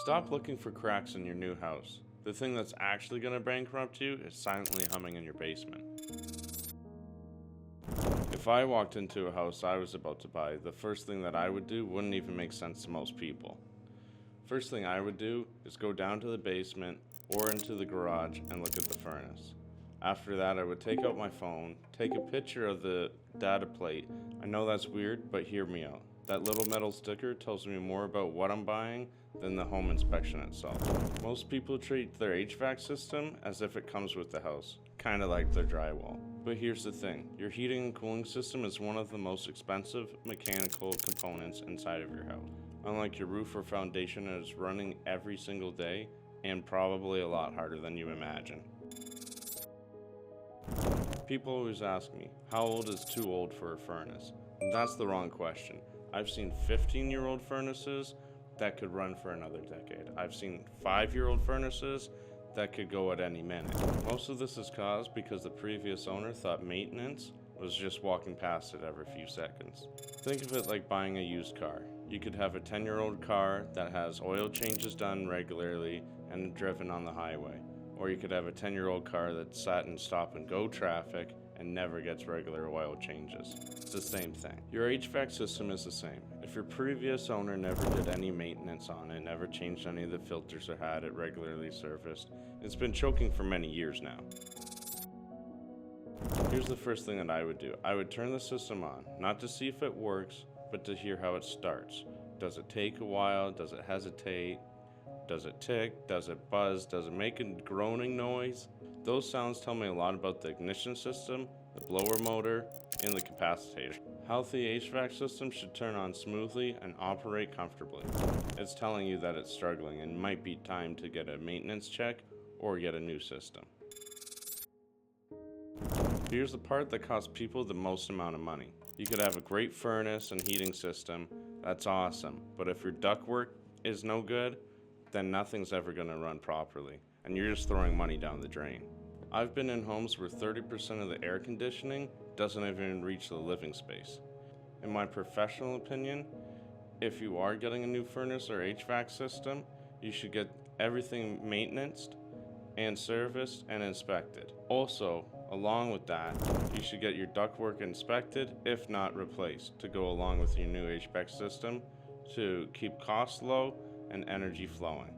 Stop looking for cracks in your new house. The thing that's actually going to bankrupt you is silently humming in your basement. If I walked into a house I was about to buy, the first thing that I would do wouldn't even make sense to most people. First thing I would do is go down to the basement or into the garage and look at the furnace. After that, I would take out my phone, take a picture of the data plate. I know that's weird, but hear me out. That little metal sticker tells me more about what I'm buying than the home inspection itself. Most people treat their HVAC system as if it comes with the house, kind of like their drywall. But here's the thing, your heating and cooling system is one of the most expensive mechanical components inside of your house. Unlike your roof or foundation, it is running every single day and probably a lot harder than you imagine. People always ask me, how old is too old for a furnace? And that's the wrong question. I've seen 15-year-old furnaces that could run for another decade. I've seen 5-year-old furnaces that could go at any minute. Most of this is caused because the previous owner thought maintenance was just walking past it every few seconds. Think of it like buying a used car. You could have a 10-year-old car that has oil changes done regularly and driven on the highway. Or you could have a 10-year-old car that's sat in stop-and-go traffic and never gets regular oil changes. It's the same thing. Your HVAC system is the same. If your previous owner never did any maintenance on it, never changed any of the filters or had it regularly serviced, it's been choking for many years now. Here's the first thing that I would do. I would turn the system on, not to see if it works, but to hear how it starts. Does it take a while? Does it hesitate? Does it tick? Does it buzz? Does it make a groaning noise? Those sounds tell me a lot about the ignition system, the blower motor, and the capacitator. Healthy HVAC systems should turn on smoothly and operate comfortably. It's telling you that it's struggling and might be time to get a maintenance check or get a new system. Here's the part that costs people the most amount of money. You could have a great furnace and heating system, that's awesome, but if your ductwork is no good, then nothing's ever going to run properly, and you're just throwing money down the drain. I've been in homes where 30% of the air conditioning doesn't even reach the living space. In my professional opinion, if you are getting a new furnace or HVAC system, you should get everything maintained and serviced and inspected. Also, along with that, you should get your ductwork inspected, if not replaced, to go along with your new HVAC system to keep costs low and energy flowing.